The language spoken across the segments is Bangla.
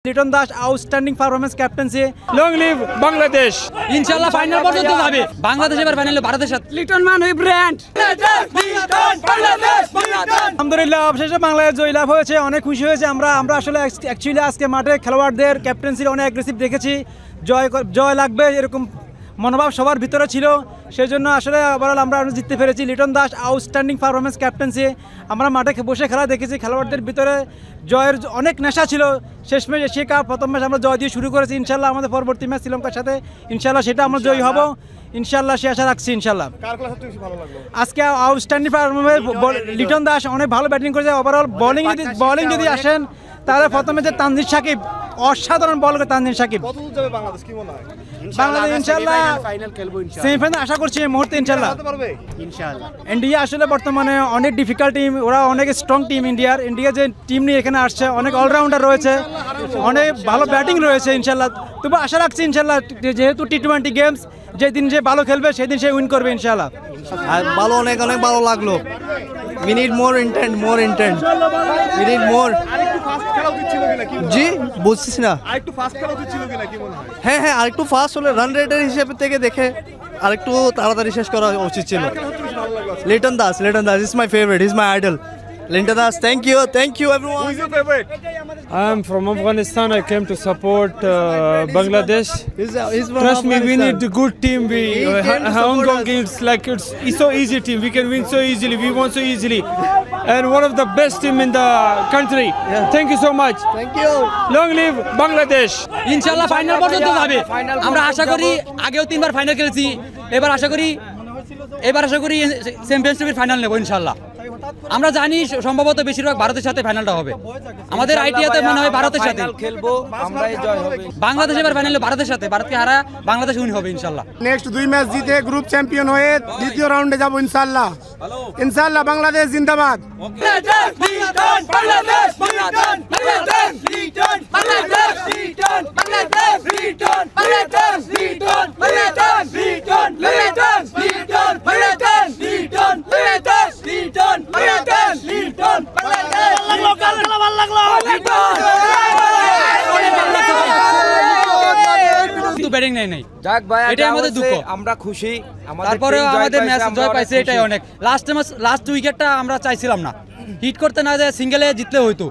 Liton Das outstanding performance captaincy. Long live Bangladesh. ইনশাআল্লাহ ফাইনাল পর্যন্ত যাবে বাংলাদেশ, এবার ফাইনালে ভারতের সাথে। লিটন মান ওই ব্র্যান্ড। আলহামদুলিল্লাহ অবশেষে বাংলাদেশ জয়লাভ হয়েছে, অনেক খুশি হয়েছে আমরা আসলে অ্যাকচুয়ালি আজকে মাঠে খেলোয়াড়দের ক্যাপ্টেন্সির অনেক অ্যাগ্রেসিভ দেখেছি। জয় লাগবে এরকম মনোভাব সবার ভিতরে ছিল, সেই জন্য আসলে ওভারঅল আমরা জিততে পেরেছি। Liton Das outstanding performance captaincy. আমরা মাঠে বসে খেলা দেখেছি, খেলোয়াড়দের ভিতরে জয়ের অনেক নেশা ছিল। শেষ ম্যাচ এশিয়া কাপ প্রথম ম্যাচ আমরা জয় দিয়ে শুরু করেছি, ইনশাল্লাহ আমাদের পরবর্তী ম্যাচ শ্রীলঙ্কার সাথে ইনশাল্লাহ সেটা আমরা জয়ী হব ইনশাল্লাহ, সে আশা রাখছি ইনশাল্লাহ। আজকে আউটস্ট্যান্ডিং পারফরম্যান্স লিটন দাস অনেক ভালো ব্যাটিং করেছে। ওভারঅল বোলিং যদি আসেন তাহলে প্রথমে যে তানজিদ সাকিব অসাধারণ বল করে তানজিদ সাকিব। বাংলাদেশ ইনশাআল্লাহ সেমিফাইনাল আশা করছি এই মুহূর্তে ইনশাআল্লাহ। ইন্ডিয়া আসলে বর্তমানে অনেক ডিফিকাল্ট টিম, ওরা অনেক স্ট্রং টিম। ইন্ডিয়া যে টিম নিয়ে এখানে আসছে অনেক অলরাউন্ডার রয়েছে, অনেক ভালো ব্যাটিং রয়েছে ইনশাআল্লাহ। তবু আশা রাখছি ইনশাআল্লাহ, যেহেতু টি20 গেমস, যেদিন যে ভালো খেলবে সেদিন সে উইন করবে ইনশাআল্লাহ। আর ভালো অনেক ভালো লাগলো। We need more intent. We need more. জি বুঝছিস না, হ্যাঁ আরেকটু ফাস্ট হলে রান রেটের হিসেবে থেকে দেখে আরেকটু তাড়াতাড়ি শেষ করা উচিত ছিল। Liton Das is my favorite, he's my idol. Linton Das, thank you everyone. Who is your favorite? I am from Afghanistan. I came to support Bangladesh. He's from Trust me, we need a good team. Hong Kong is like it's so easy team. We can win so easily. We won so easily, and one of the best team in the country. Yeah. Thank you so much. Thank you. Long live Bangladesh. ইনশাআল্লাহ ফাইনাল পর্যন্ত যাবে। আমরা আশা করি, আগেও 3বার ফাইনাল খেলেছি, এবার আশা করি চ্যাম্পিয়নশিপের ফাইনাল নেব ইনশাআল্লাহ। আমরা জানি সম্ভবত বেশিরভাগ ভারতের সাথে ফাইনালটা হবে, আমাদের আইডিয়াতে মনে হয় ভারতের সাথে খেলবো, আমরাই জয় হবে। বাংলাদেশ এবার ফাইনালে ভারতের সাথে, ভারতকে হারা বাংলাদেশ উইন হবে ইনশাআল্লাহ। নেক্সট 2 ম্যাচ জিতে গ্রুপ চ্যাম্পিয়ন হয়ে দ্বিতীয় রাউন্ডে যাব ইনশাআল্লাহ। বাংলাদেশ জিন্দাবাদ। ব্যাটিং নাই যাক ভাই, এটাই আমাদের দুঃখ। আমরা খুশি, তারপরে আমাদের ম্যাচ জয় পাইছে, এটাই অনেক। লাস্ট উইকেটটা আমরা চাইছিলাম না, হিট করতে না যায় সিঙ্গেলে জিতলে হয়তো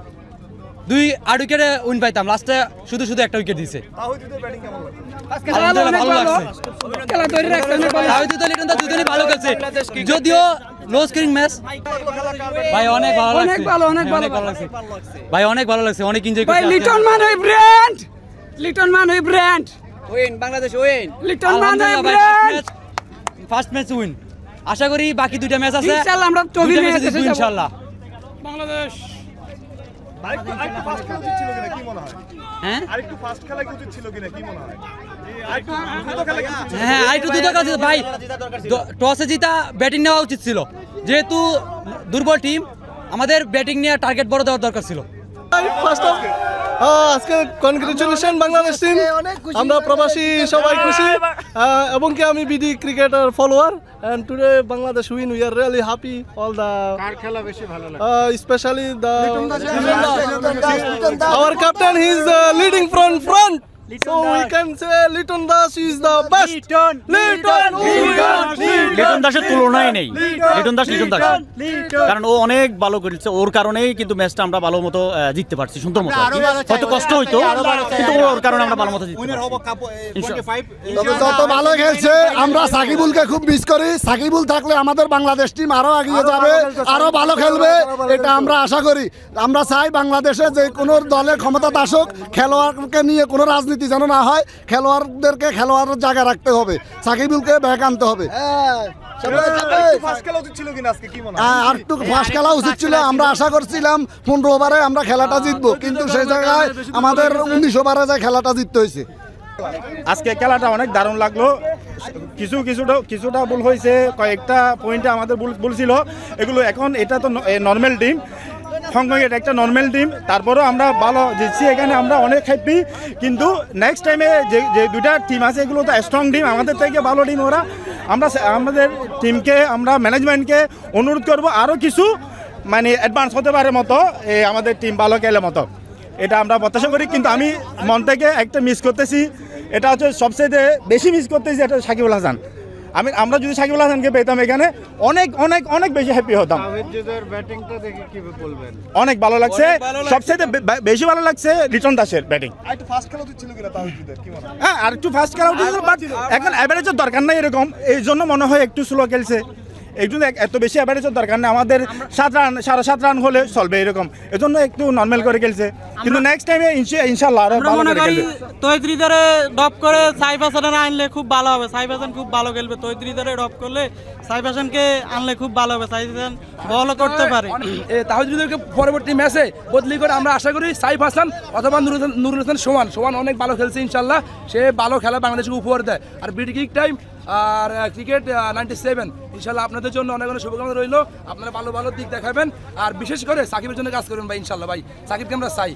2-8 উইকেটে উইন পাইতাম, লাস্টে শুধু একটা উইকেট দিছে। ভালো খেলছে, যদিও লো স্কোরিং ম্যাচ। ভাই অনেক ভালো লাগছে ভাই, অনেক ভালো লাগছে, অনেক এনজয় করছি। লিটন মান ওই brand. Win Bangladesh, win Liton মান ওই ব্র্যান্ড। ফার্স্ট ম্যাচ উইন, আশা করি বাকি 2টা ম্যাচ আছে ইনশাআল্লাহ আমরা ট্রফি নিয়ে এসে যাব ইনশাআল্লাহ। Bangladesh. আরেকটু ফাস্ট খেলা উচিত ছিল কিনা কি মনে হয়? হ্যাঁ আরেকটু ফাস্ট খেলা উচিত ছিল কিনা কি মনে হয়? আরেকটু দ্রুত খেলা উচিত ছিল। হ্যাঁ আরেকটু দ্রুত খেলা ভাই, টসে জিতা ব্যাটিং নেওয়া উচিত ছিল। যেহেতু দুর্বল টিম, আমাদের ব্যাটিং নিয়ে টার্গেট বড় দেওয়ার দরকার ছিল। আজকে কনগ্রেচুলেশন বাংলাদেশ টিম, আমরা প্রবাসী সবাই খুশি, এবং কি আমি BD cricketer follower, and today Bangladesh win, we are really happy. All the কার খেলা বেশি ভালো লাগে? Especially the our captain, he is leading from front, so we can say Liton Das is the best. Liton দাসের তুলনাই নেই। লিটন দাস কারণ ও অনেক ভালো করেছে, ওর কারণেই কিন্তু ম্যাচটা আমরা ভালো মতো জিততে পারছি, সুন্দর মতো। হয়তো কষ্ট হইতো, কিন্তু ওর কারণে আমরা ভালো মতো জিততে তবে যত ভালো খেলছে, আমরা সাকিবুলকে খুব মিস করি। সাকিবুল থাকলে আমাদের বাংলাদেশ টিম আরো এগিয়ে যাবে, আরো ভালো খেলবে, এটা আমরা আশা করি। আমরা চাই বাংলাদেশে যে কোনো দলের ক্ষমতাতে আসুক, খেলোয়াড়কে নিয়ে কোনো রাজনীতি যেন না হয়, খেলোয়াড়দেরকে খেলোয়াড়ের জায়গা রাখতে হবে, সাকিবুলকে ব্যাক আনতে হবে। আর একটু ফাস্ট খেলা উচিত ছিল। আমরা আশা করছিলাম 15 ওভারে আমরা খেলাটা জিতবো, কিন্তু সেই জায়গায় আমাদের 19 ওভারে যায় খেলাটা জিততে হয়েছে। আজকে খেলাটা অনেক দারুণ লাগলো। কিছুটা ভুল হয়েছে, কয়েকটা পয়েন্টে আমাদের ভুল ছিল, এগুলো এখন এটা তো নর্মাল টিম, হংকং এটা একটা নর্মাল টিম, তারপরেও আমরা ভালো জিতছি, এখানে আমরা অনেক হ্যাপি। কিন্তু নেক্সট টাইমে যে 2টা টিম আছে এগুলো তো স্ট্রং টিম, আমাদের থেকে ভালো টিম ওরা। আমরা আমাদের টিমকে, আমরা ম্যানেজমেন্টকে অনুরোধ করব আরও কিছু মানে অ্যাডভান্স হতে পারে মতো, আমাদের টিম ভালো খেলে মতো। এটা আমরা প্রত্যাশা করি। কিন্তু আমি মন থেকে একটা মিস করতেছি, এটা হচ্ছে সবচেয়ে বেশি মিস করতেছি, এটা সাকিবুল হাসান। আমরা যদি সাকিবুল হাসানকে পেতাম এখানে অনেক অনেক অনেক বেশি হ্যাপি হতাম। অনেক ভালো লাগছে, সবচেয়ে বেশি ভালো লাগছে লিটন দাসের ব্যাটিং। হ্যাঁ, আর একটু ফাস্ট খেলা উচিত ছিল, বাট এখন অ্যাভারেজের দরকার নাই এরকম, এই জন্য মনে হয় একটু স্লো খেলছে। একটু এত বেশি অ্যাভারেজের দরকার নেই, আমাদের 7 রান 7.5 রান হলে চলবে এরকম, এজন্য একটু নর্মাল করে খেলছে। কিন্তু নেক্সট টাইমে ইনশাআল্লাহ আরো ভালো করে খেলবে। তৈত্রীদারে ড্রপ করে সাইফ হাসানের আনলে খুব ভালো হবে। সাইফ হাসান খুব ভালো খেলবে, তৈত্রীদারে ড্রপ করলে সাইফ হাসানকে আনলে খুব ভালো হবে। সাইফ হাসান বলও করতে পারে। তাহিদুলকে পরবর্তী ম্যাচে বদলি করে আমরা আশা করি সাইফ হাসান অথবা নুরুল হাসান সোমান অনেক ভালো খেলছে, ইনশাল্লাহ সে ভালো খেলা বাংলাদেশকে উপহার দেয়। আর বিডি কিক টাইম আর ক্রিকেট 97 ইনশাল্লাহ আপনাদের জন্য অনেক অনেক শুভকামনা রইল। আপনারা ভালো ভালো দিক দেখাবেন, আর বিশেষ করে সাকিবের জন্য কাজ করবেন ভাই, ইনশাল্লাহ ভাই সাকিবকে আমরা চাই।